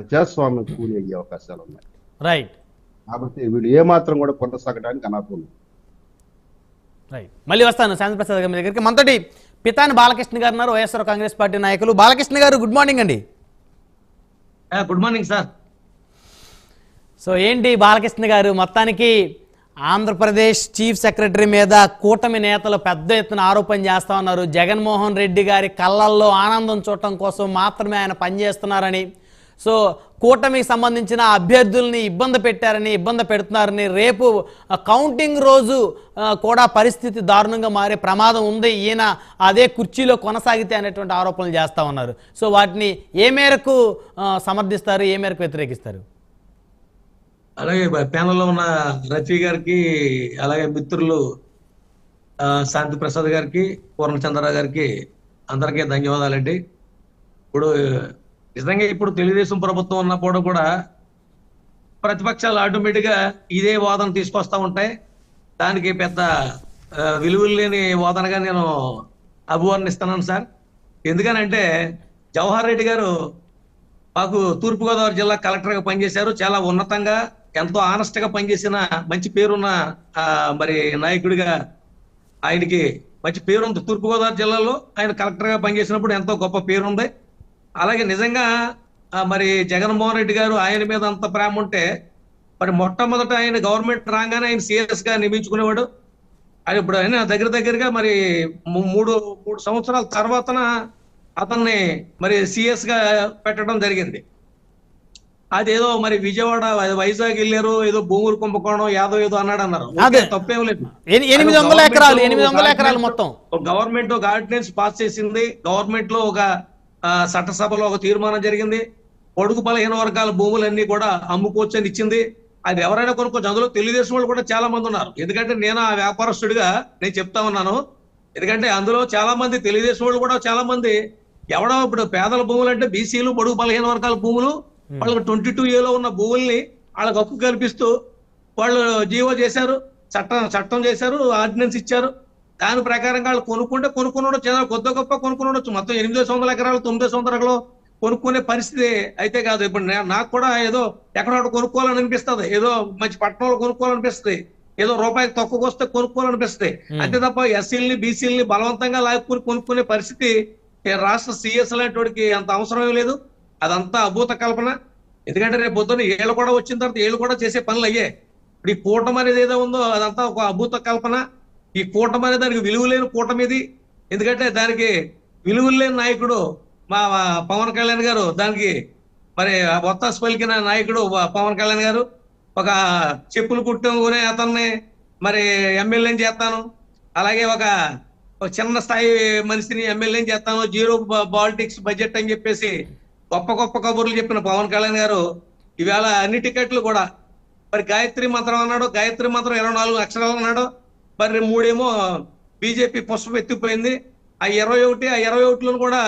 ప్రజాస్వామ్యం కూలి అయ్యే అవకాశాలు ఉన్నాయి. రైట్ కాబట్టి వీళ్ళు ఏమాత్రం కూడా కొనసాగడానికి అనర్హులు. రైట్ మళ్ళీ వస్తాను శాంతిప్రసాద్ గారి దగ్గరికి. మనతోటి పితాని బాలకృష్ణ గారు ఉన్నారు, వైఎస్ఆర్ కాంగ్రెస్ పార్టీ నాయకులు. బాలకృష్ణ గారు గుడ్ మార్నింగ్ అండి. Good morning sir. సో ఏంటి బాలకృష్ణ గారు, మొత్తానికి ఆంధ్రప్రదేశ్ చీఫ్ సెక్రటరీ మీద కూటమి నేతలు పెద్ద ఎత్తున ఆరోపణ చేస్తా ఉన్నారు. జగన్మోహన్ రెడ్డి గారి కళ్ళల్లో ఆనందం చూడటం కోసం మాత్రమే ఆయన పనిచేస్తున్నారని, సో కూటమికి సంబంధించిన అభ్యర్థుల్ని ఇబ్బంది పెడుతున్నారని, రేపు కౌంటింగ్ రోజు కూడా పరిస్థితి దారుణంగా మారే ప్రమాదం ఉంది, ఈయన అదే కుర్చీలో కొనసాగితే అనేటువంటి ఆరోపణలు చేస్తూ ఉన్నారు. సో వాటిని ఏ మేరకు సమర్థిస్తారు, ఏ మేరకు వ్యతిరేకిస్తారు? అలాగే ప్యానల్లో ఉన్న రఫీ గారికి, అలాగే మిత్రులు శాంతి ప్రసాద్ గారికి, పూర్ణచంద్రరావు గారికి అందరికీ ధన్యవాదాలండి. ఇప్పుడు నిజంగా ఇప్పుడు తెలుగుదేశం ప్రభుత్వం ఉన్నప్పుడు కూడా ప్రతిపక్షాలు ఆటోమేటిక్గా ఇదే వాదన తీసుకొస్తా ఉంటాయి. దానికి పెద్ద విలువలు లేని వాదనగా నేను అభివర్ణిస్తున్నాను సార్. ఎందుకనంటే జవహర్ రెడ్డి గారు మాకు తూర్పుగోదావరి జిల్లా కలెక్టర్గా పనిచేశారు. చాలా ఉన్నతంగా ఎంతో ఆనెస్ట్గా పనిచేసిన మంచి పేరున్న మరి నాయకుడిగా ఆయనకి మంచి పేరుంది. తూర్పుగోదావరి జిల్లాలో ఆయన కలెక్టర్గా పనిచేసినప్పుడు ఎంతో గొప్ప పేరుంది. అలాగే నిజంగా మరి జగన్మోహన్ రెడ్డి గారు ఆయన మీద అంత ప్రేమ ఉంటే మరి మొట్టమొదట ఆయన గవర్నమెంట్ రాగానే ఆయన సిఎస్గా నియమించుకునేవాడు. అది ఇప్పుడు ఆయన దగ్గరగా మరి మూడు సంవత్సరాల తర్వాతన అతన్ని మరి సిఎస్గా పెట్టడం జరిగింది. అదేదో మరి విజయవాడ వైజాగ్ వెళ్ళారు, ఏదో భూములు కుంభకోణం ఏదో అన్నారు. తప్పేం లేదు. 800 ఎకరాలు మొత్తం గవర్నమెంట్ ఒక ఆర్డినెన్స్ పాస్ చేసింది. గవర్నమెంట్ లో ఒక చట్టసభలో ఒక తీర్మానం జరిగింది. పొడుగు బలహీన వర్గాల భూములన్నీ కూడా అమ్ముకోవచ్చు అని ఇచ్చింది. అది ఎవరైనా కొనుక్కోవచ్చు. అందులో తెలుగుదేశం వాళ్ళు కూడా చాలా మంది ఉన్నారు. ఎందుకంటే నేను ఆ వ్యాపారస్తుడిగా నేను చెప్తా ఉన్నాను. ఎందుకంటే అందులో చాలా మంది తెలుగుదేశం వాళ్ళు కూడా చాలా మంది ఎవడో ఇప్పుడు పేదల భూములు అంటే బీసీలు, పొడుగు బలహీన వర్గాల భూములు, వాళ్ళకి 22A ఉన్న భూముల్ని వాళ్ళకి హక్కు కల్పిస్తూ వాళ్ళు జీవో చేశారు, చట్టం చేశారు, ఆర్డినెన్స్ ఇచ్చారు. దాని ప్రకారంగా వాళ్ళు కొనుక్కునొచ్చు, కొద్ది గొప్ప కొనుక్కునొచ్చు. మొత్తం 800 ఎకరాలు 900 ఎకరాలు కొనుక్కునే పరిస్థితి అయితే కాదు. ఇప్పుడు నాకు కూడా ఏదో ఎక్కడొకటి కొనుక్కోవాలని అనిపిస్తుంది, ఏదో మంచి పట్టణంలో కొనుక్కోవాలనిపిస్తుంది, ఏదో రూపాయికి తక్కువకి వస్తే కొనుక్కోవాలనిపిస్తుంది. అంతే తప్ప ఎస్సీలని బీసీలని బలవంతంగా లాక్కుని కొనుక్కునే పరిస్థితి రాష్ట్ర సిఎస్ లాంటి అంత అవసరం లేదు. అదంతా అభూత కల్పన. ఎందుకంటే రేపు పొద్దున్న ఏళ్ళు కూడా వచ్చిన తర్వాత ఏళ్ళు కూడా చేసే పనులు అయ్యే. ఇప్పుడు ఈ కూటమి అనేది ఏదో ఉందో అదంతా ఒక అభూత కల్పన. ఈ కూటమి అనేది దానికి విలువ లేని కూటమి ఇది. ఎందుకంటే దానికి విలువలు లేని నాయకుడు మా పవన్ కళ్యాణ్ గారు, దానికి మరి ఒత్తాసు పలికిన నాయకుడు పవన్ కళ్యాణ్ గారు. ఒక చెప్పులు కుట్టుకునే అతన్ని మరి ఎమ్మెల్యేని చేస్తాను, అలాగే ఒక చిన్న స్థాయి మనిషిని ఎమ్మెల్యేని చేస్తాను, జీరో పాలిటిక్స్ బడ్జెట్ అని చెప్పేసి గొప్ప కబుర్లు చెప్పిన పవన్ కళ్యాణ్ గారు ఈవేళ అన్ని టికెట్లు కూడా మరి గాయత్రి మంత్రం అన్నాడు, గాయత్రి మంత్రం 24 అక్షరాలు అన్నాడు. మరి 3 ఏమో బీజేపీ పుష్పం ఎత్తిపోయింది. ఆ 21 కూడా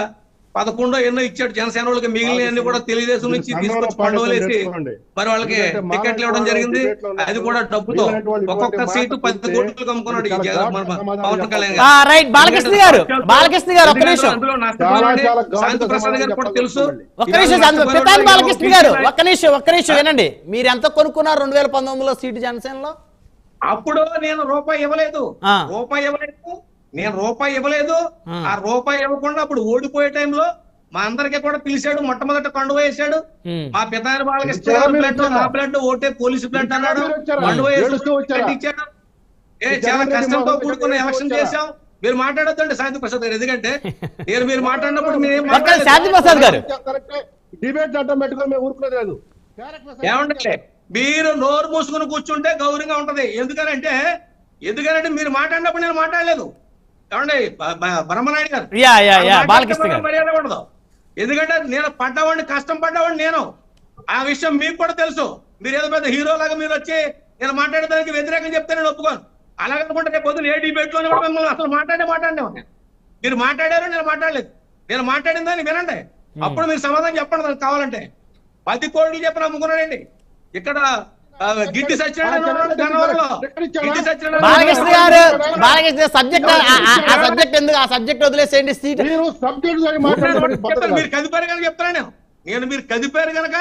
11 ఎన్నో ఇచ్చాడు జనసేన వాళ్ళకి. మిగిలిన అన్ని కూడా తెలుగుదేశం నుంచి తీసుకొచ్చి పండుగలేసి మరి వాళ్ళకి టికెట్లు ఇవ్వడం జరిగింది. అది కూడా డబ్బుతో ఒక్కొక్క సీటు 10 కోట్లు అమ్ముకున్నాడు పవన్ కళ్యాణ్ గారు. రైట్ బాలకృష్ణ గారు ఒక్క నిమిషం, శాంతి ప్రసాద్ గారు కూడా తెలుసు. ఒక్క నిమిషం వినండి. మీరు ఎంత కొనుక్కున్నారు 2019లో సీటు జనసేనలో? అప్పుడు నేను రూపాయి ఇవ్వలేదు. నేను రూపాయి ఇవ్వలేదు. ఆ రూపాయి ఇవ్వకుండా అప్పుడు ఓడిపోయే టైంలో మా అందరికీ కూడా పిలిచాడు. మొట్టమొదటి కండువ వేసాడు. మా పితాని బాలకృష్ణ బ్లడ్ ఓటే పోలీసు బ్లడ్ అన్నాడు. కండువ ఇచ్చాడు. చాలా కష్టంతో కూడుకున్న ఎలక్షన్ చేశాం. మీరు మాట్లాడొద్దండి శాంతి ప్రసాద్ గారు. ఎందుకంటే మీరు మాట్లాడినప్పుడు శాంతి ప్రసాద్ గారు ఏమంటే మీరు నోరు మూసుకుని కూర్చుంటే గౌరవంగా ఉంటది. ఎందుకనంటే మీరు మాట్లాడినప్పుడు నేను మాట్లాడలేదు. ఏమండి బ్రహ్మనాయుడు గారు మర్యాద ఉండదు. ఎందుకంటే నేను పడ్డవాడిని, కష్టం పడ్డవాడిని నేను. ఆ విషయం మీకు కూడా తెలుసు. మీరు ఏదో పెద్ద హీరో లాగా మీరు వచ్చి నేను మాట్లాడేదానికి వ్యతిరేకం చెప్తే నేను ఒప్పుకోను. అలాగనుకుంటే రేపు పొద్దున ఏ డిబేట్ లోనే కూడా మిమ్మల్ని అసలు మాట్లాడేవాడిని. మీరు మాట్లాడారు, నేను మాట్లాడలేదు. నేను మాట్లాడిన దాన్ని వినండి, అప్పుడు మీరు సమాధానం చెప్పండి. దానికి కావాలంటే 10 కోట్లు చెప్పిన అమ్ముకున్నాడండి. ఇక్కడ గిట్టి సత్యనారాయణ బాలకృష్ణ గారు సబ్జెక్ట్ ఎందుకు, ఆ సబ్జెక్ట్ వదిలేసేయండి. మీరు కదిపారు కనుక చెప్తాను నేను. మీరు కదిపారు కనుక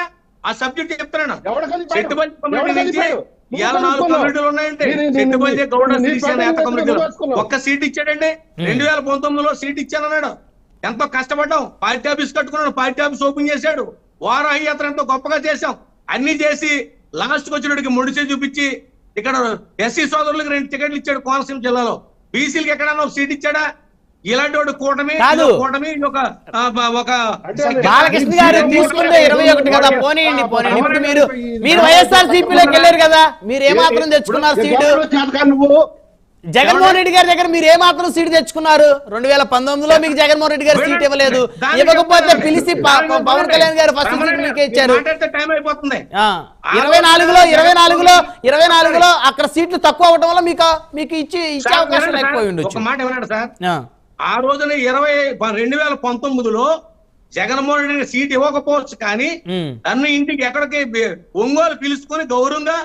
ఆ సబ్జెక్ట్ చెప్తున్నాను. ఎవడు కలిపాడు? చెట్టుపల్లి కమ్యూనిటీ ఎవడు నుంచి కలిపాడు? నువ్వు ఇవాళ 4 కలుపుకున్నావు. కమ్యూనిటీలు ఉన్నాయంటే నీ- చెట్టుపల్లి గౌడ నీ శ్రీశైలం ప్రధాన నేత కమ్యూనిటీలో నువ్వు వేసుకున్నావు. ఒక్క సీట్ ఇచ్చాడండి. 2019లో సీట్ ఇచ్చానన్నాడు. ఎంతో కష్టపడ్డాం. పార్టీ ఆఫీస్ కట్టుకున్నాడు, పార్టీ ఆఫీస్ ఓపెన్ చేశాడు. వారం యాత్ర ఎంతో గొప్పగా చేశాం. అన్ని చేసి లాస్ట్ కి వచ్చినడికి ముడిచే చూపించి ఇక్కడ ఎస్సీ సోదరులకు 2 టికెట్లు ఇచ్చాడు కోనసీమ జిల్లాలో. బీసీలకు ఎక్కడన్నా ఒక సీట్ ఇచ్చాడా? ఇలాంటి వాడు కూటమి కాదు. కూటమి ఒక బాలకృష్ణ గారు తీసుకుంటే 21 కదా, పోనీయండి. ఇప్పుడు మీరు వైఎస్ఆర్ సిపిలోకి వెళ్ళారు కదా, మీరు ఏమాత్రం తెచ్చుకున్నారు సీటు? ఎవరు చేతకాదు నువ్వు? జగన్మోహన్ రెడ్డి గారి దగ్గర మీరు ఏమాత్రం సీటు తెచ్చుకున్నారు? 2019లో మీకు జగన్మోహన్ రెడ్డి గారు సీట్ ఇవ్వలేదు. ఇవ్వకపోతే పిలిచి పవన్ కళ్యాణ్ గారు ఫస్ట్ సీట్ మీకే ఇచ్చారు. టైం అయిపోతుంది. 24లో అక్కడ సీట్లు తక్కువ అవడం వల్ల మీకు ఇచ్చే అవకాశం లేకపోయి ఉండొచ్చు. ఒక మాట ఏమన్నాడు సార్, ఆ రోజున 2019లో జగన్మోహన్ రెడ్డి సీట్ ఇవ్వకపోవచ్చు, కానీ నన్ను ఇంటికి ఎక్కడికి ఒంగోలు పిలుచుకొని గౌరవంగా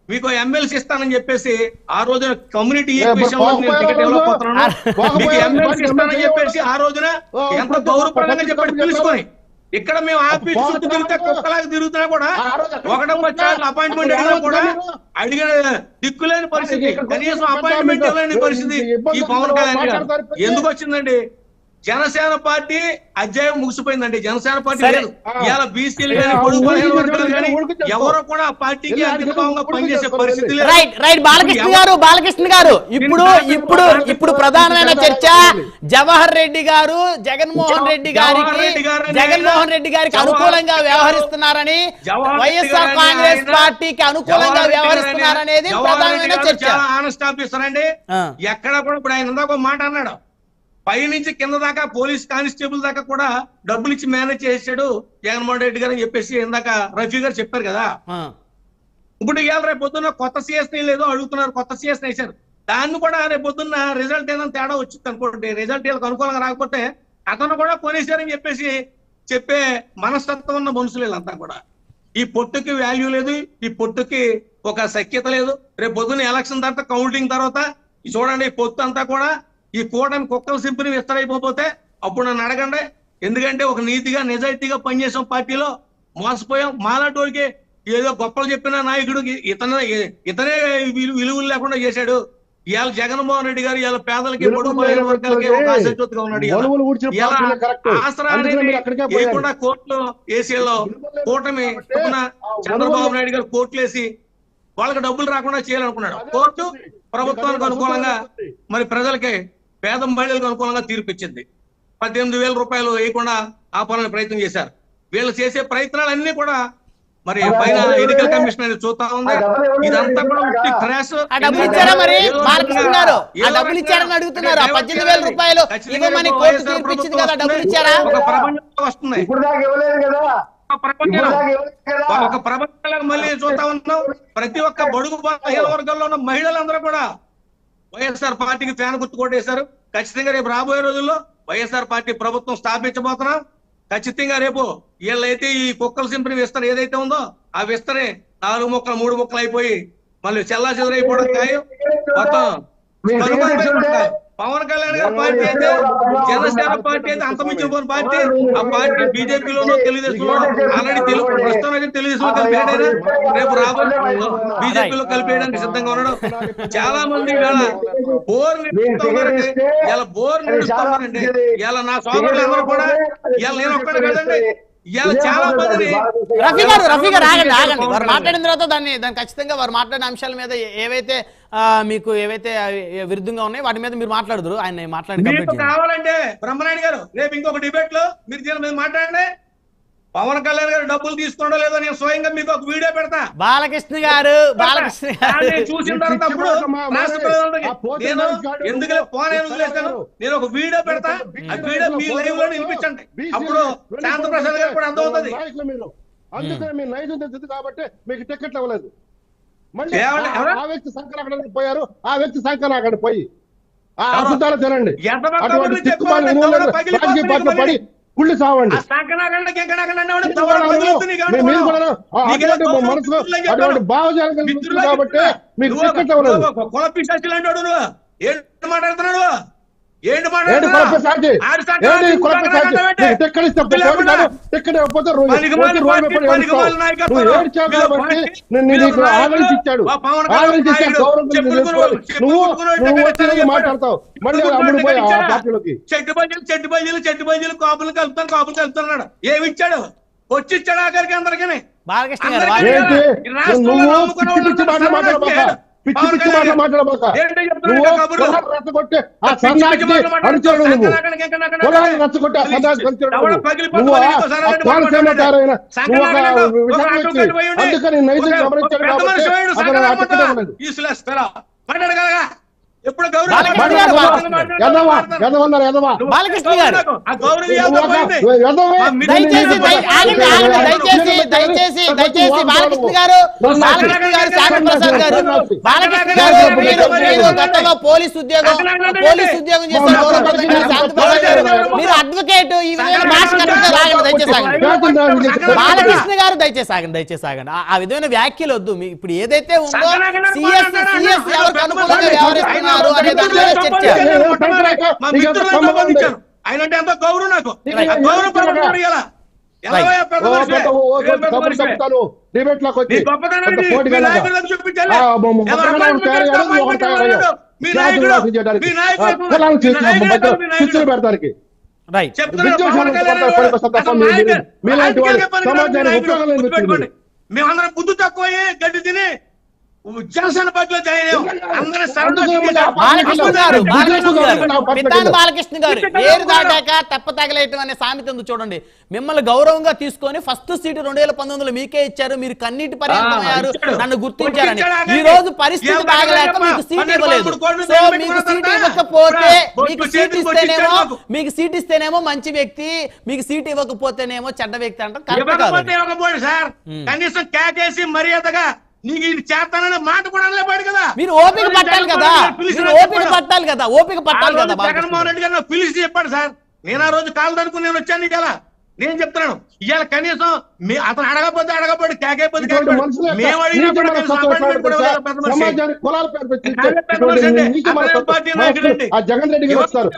మీకు ఎమ్మెల్సీ ఇస్తానని చెప్పేసి ఆ రోజున కమ్యూనిటీ టికెట్ ఇవ్వకపోతున్నాను, మీకు ఎమ్మెల్సీ ఇస్తానని చెప్పేసి ఆ రోజున ఎంత గౌరవప్రదంగా చెప్పి పిలుచుకొని ఇక్కడ మేము ఆఫీస్ చుట్టూ తిరిగితే కుక్కలాగా తిరుగుతున్నా కూడా 1 అపాయింట్మెంట్ అడిగినా కూడా అడిగిన దిక్కులేని పరిస్థితి, కనీసం అపాయింట్మెంట్ ఇవ్వలేని పరిస్థితి ఈ పవన్ కళ్యాణ్ గారు. ఎందుకు వచ్చిందండి? జనసేన పార్టీ అధ్యాయం ముగిసిపోయిందండి. జనసేన పార్టీ లేదు. ఇవాళ బీసీలు కానీ పొడుగు బలహీన వర్గాలు కానీ ఎవరు కూడా ఆ పార్టీకి అంకితభావంగా పనిచేసే పరిస్థితి లేదు. రైట్ బాలకృష్ణ గారు ఇప్పుడు ప్రధానమైన చర్చ జవహర్ రెడ్డి గారు జగన్మోహన్ రెడ్డి గారికి అనుకూలంగా వ్యవహరిస్తున్నారని, వైఎస్ఆర్ కాంగ్రెస్ పార్టీకి అనుకూలంగా వ్యవహరిస్తున్నారనేది ప్రధానమైన చర్చ. ఆనెస్ట్ ఆఫీసర్ అండి. ఎక్కడ కూడా ఇప్పుడు ఆయన ఇందాక మాట అన్నాడు, పైనుంచి కింద దాకా పోలీస్ కానిస్టేబుల్ దాకా కూడా డబ్బులు ఇచ్చి మేనేజ్ చేసాడు జగన్మోహన్ రెడ్డి గారు అని చెప్పేసి ఇందాక రఫీ గారు చెప్పారు కదా. ఇప్పుడు ఇవాళ రేపు పొద్దున్న కొత్త సిఎస్ లేదో అడుగుతున్నారు, కొత్త సిఎస్ వేశారు. దాన్ని కూడా రేపు పొద్దున్న రిజల్ట్ ఏదైనా తేడా వచ్చింది అనుకోండి, రిజల్ట్ వీళ్ళకి అనుకూలంగా రాకపోతే అతను కూడా కొనేశారని చెప్పేసి చెప్పే మనస్తత్వం ఉన్న మనుషులు వీళ్ళంతా కూడా. ఈ పొట్టుకి వాల్యూ లేదు, ఈ పొట్టుకి ఒక సఖ్యత లేదు. రేపు పొద్దున్న ఎలక్షన్ తర్వాత కౌంటింగ్ తర్వాత చూడండి, ఈ పొత్తు అంతా కూడా ఈ కూటమి కుక్కల సింపుని విస్తరైపోతే అప్పుడు నన్ను అడగండి. ఎందుకంటే ఒక నీతిగా నిజాయితీగా పనిచేసాం, పార్టీలో మోసపోయాం. మాలాటోడికి ఏదో గొప్పలు చెప్పిన నాయకుడు ఇతనే విలువలు లేకుండా చేశాడు. ఇవాళ జగన్మోహన్ రెడ్డి గారు ఇవాళ పేదలకి పొడుగు బలహీన వర్గాలకి ఒక ఆశీర్వతిగా ఉన్నాడు. ఆసరా అనేది లేకుండా కోర్టులో ఏసీలో కూటమి చంద్రబాబు నాయుడు గారు కోర్టులు వేసి వాళ్ళకి డబ్బులు రాకుండా చేయాలనుకున్నాడు. కోర్టు ప్రభుత్వానికి అనుకూలంగా మరి ప్రజలకి పేద మహిళలకు అనుకూలంగా తీర్పు ఇచ్చింది. 18,000 రూపాయలు వేయకుండా ఆపాలని ప్రయత్నం చేశారు. వీళ్ళు చేసే ప్రయత్నాలన్నీ కూడా మరి పైన ఎన్నికల కమిషన్ అనేది చూస్తా ఉంది. ఇదంతా కూడా క్రాష్. డబ్బులు ఇచ్చారా మరి బాలకృష్ణ గారు? డబ్బులు ఇచ్చారని అడుగుతున్నారు. 18,000 రూపాయలు ఇవ్వమని కోర్టు తీర్పు ఇచ్చింది కదా, డబ్బులు ఇచ్చారా? ఒక ప్రపంచంలో వస్తుంది, ఒక ప్రపంచంలో మళ్ళీ చూస్తా ఉన్నాం. ప్రతి ఒక్క బడుగు బలహీన వర్గాల్లో ఉన్న మహిళలందరూ కూడా వైఎస్ఆర్ పార్టీకి ఫ్యాన్ గుర్తు కొట్టేశారు. ఖచ్చితంగా రేపు రాబోయే రోజుల్లో వైఎస్ఆర్ పార్టీ ప్రభుత్వం స్థాపించబోతున్నాం. ఖచ్చితంగా రేపు వీళ్ళైతే ఈ కుక్కల సింపుని విస్తర ఏదైతే ఉందో ఆ విస్తరే 4 ముక్కలు 3 ముక్కలు అయిపోయి మళ్ళీ చెల్లా చెదరైపోవడం ఖాయం. మొత్తం పవన్ కళ్యాణ్ గారి పార్టీ అయితే, జనసేన పార్టీ అయితే అంతమించిపోయిన పార్టీ. ఆ పార్టీ బీజేపీలోనూ తెలుగుదేశంలోనూ ఆల్రెడీ ప్రస్తుతం అయితే తెలుగుదేశంలో కలిపేయడైనా రేపు రాబోయే బీజేపీలో కలిపేయడానికి సిద్ధంగా ఉన్నాడు. చాలా మంది ఇవాళ బోర్ నిలుస్తున్నారండి, ఇలా బోర్ నిలుస్తున్నారండి. ఇలా నా సోదరులు అందరూ కూడా ఇలా నేను ఒక్కడే కదండి, ఇలా చాలా మంది. రఫీ గారు ఆగండి. వారు మాట్లాడిన తర్వాత దాన్ని ఖచ్చితంగా వారు మాట్లాడిన అంశాల మీద ఏవైతే మీకు ఏవైతే విరుద్ధంగా ఉన్నాయో వాటి మీద మీరు మాట్లాడుదురు. ఆయన మాట్లాడి కావాలంటే బ్రహ్మనాయుడు గారు రేపు ఇంకొక డిబేట్ లో మీరు దీని మీద మాట్లాడండి. పవన్ కళ్యాణ్ గారు డబ్బులు తీసుకోవడం లేదో నేను స్వయంగా మీకు ఒక వీడియో పెడతా. బాలకృష్ణ గారు చూసిన తర్వాత అప్పుడు రాష్ట్ర ప్రజలకు నేను ఎందుకు ఫోన్ వదిలేస్తాను, నేను ఒక వీడియో పెడతా. ఆ వీడియో మీ లైవ్ లో వినిపించండి. అప్పుడు శాంత ప్రసాద్ గారు కూడా అర్థమవుతుంది. అందుకని మీ నైజం తెలుసు కాబట్టి మీకు టికెట్లు ఇవ్వలేదు. మళ్ళీ ఆ వ్యక్తి సంకనాకడానికి పోయారు, ఆ వ్యక్తి సంకనాకడానికి పోయి ఆ అబద్ధాలు తినండి. రాజకీయ పార్టీలో పడి కుళ్ళి సావండి. మనసులో అటువంటి భావజాలం కాబట్టి మీకు టికెట్ ఇవ్వలేదు. మాట్లాడుతున్నాడు. ఏంటి ఏంటి కులపే సాక్షి ఏంటి కులపే సాక్షి నీకు టిక్కెట్ ఇస్తే పోటీ కాదు టిక్కెట్ ఇవ్వకపోతే నువ్వు ఏడ్చావు కాబట్టి నీకు ఆదరించి ఇచ్చాడు నువ్వు వచ్చినది మాట్లాడతావు మళ్ళీ అమ్ముడు పోయి ఆ పార్టీలోకి చెట్టు బజ్జీలు కాపులు కలుపుతున్నాడు ఏమి ఇచ్చాడు వచ్చి ఇచ్చాడు ఆఖరికి అందరికీ బాలకృష్ణ గారు ఏంటి నువ్వు పిచ్చి మాటలు మాట్లాడబాక పిచ్చి మాటలు మాట్లాడబాక నువ్వు రెచ్చగొట్టే ఆ సన్నాసి అనుచరుడు నువ్వు కులాన్ని రెచ్చగొట్టే ఆ సన్నాసి అనుచరుడు నువ్వు ఆ కోనసీమ తయారైన నువ్వు ఒక విషయం వచ్చి అందుకని నైతిక గమనించాడు కాబట్టి అతను ఆ టికెట్ ఇవ్వలేదు. ఎప్పుడు బాలకృష్ణ గారు దయచేసి బాలకృష్ణ గారు శ్యామప్రసాద్ గారు బాలకృష్ణ గారు మీరు గతంలో పోలీస్ ఉద్యోగం చేస్తారు శాంతిప్రసాద్ గారు మీరు అడ్వకేట్ ఈ విధంగా భాష దయచేసి బాలకృష్ణ గారు దయచేసి ఆగండి ఆ విధమైన వ్యాఖ్యలు వద్దు ఇప్పుడు ఏదైతే ఉందో సిఎస్ ఎవరికి అనుకూలంగా వ్యవహరిస్తున్నారు అనే దాని మీద చర్చ ఆయన అంటే ఎంత గౌరవం నాకు గౌరవం పెడతానికి మేమందరం బుద్ధి తక్కువ గడ్డి తిని జనసేన పార్టీలో బాలకృష్ణ గారు ఏరు దాటాక తెప్ప తగలేయటం అనే సామెత ఉంది చూడండి. మిమ్మల్ని గౌరవంగా తీసుకొని ఫస్ట్ సీటు 2019 మీకే ఇచ్చారు, మీరు కన్నీటి పర్యంతమయ్యారు, నన్ను గుర్తించారని. ఈ రోజు పరిస్థితి బాగలేక మీకు సీట్ ఇవ్వలేదు. సో మీకు సీట్ ఇవ్వకపోతే మీకు సీట్ ఇస్తేనేమో మంచి వ్యక్తి, మీకు సీట్ ఇవ్వకపోతేనేమో చెడ్డ వ్యక్తి అంటే సార్ కనీసం కేకేసి మర్యాదగా నీకు ఇది చేస్తాననే మాట కూడా అనలేపాడు కదా. మీరు ఓపిక పట్టాలి కదా, ఓపిక పట్టాలి కదా. జగన్మోహన్ రెడ్డి గారు పిలిచి చెప్పాడు సార్, నేను ఆ రోజు కాలు దనుకుని నేను వచ్చాను నీకు. ఎలా నేను చెప్తున్నాను ఇవాళ కనీసం అతను అడగపోతే కేకైపోతే జగన్ రెడ్డి గారు వస్తారు.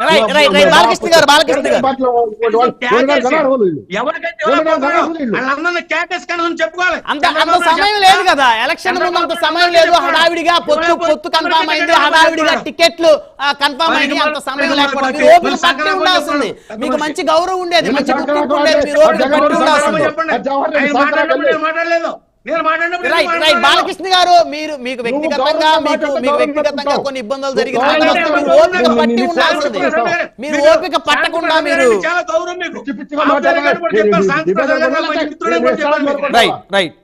వాళ్ళందరినీ కేకేసి కనీసం చెప్పుకోవాలి. అంత సమయం లేదు కదా, ఎలక్షన్ ముందు అంత సమయం లేదు. హడావిడిగా పొత్తు కన్ఫామ్ అయింది, హడావిడిగా టికెట్లు కన్ఫామ్ అయింది, అంత సమయం లేకపోవడం. మీరు ఓపిక పట్టి ఉండాల్సింది, మీకు మంచి గౌరవం ఉండేది, మంచి గుర్తింపు ఉండేది. మీరు ఓపిక పట్టి బాలకృష్ణ గారు మీకు వ్యక్తిగతంగా కొన్ని ఇబ్బందులు జరిగినాయి, మీరు ఓపిక పట్టి ఉండాల్సింది. మీరు ఓపిక పట్టకుండా మీరు రైట్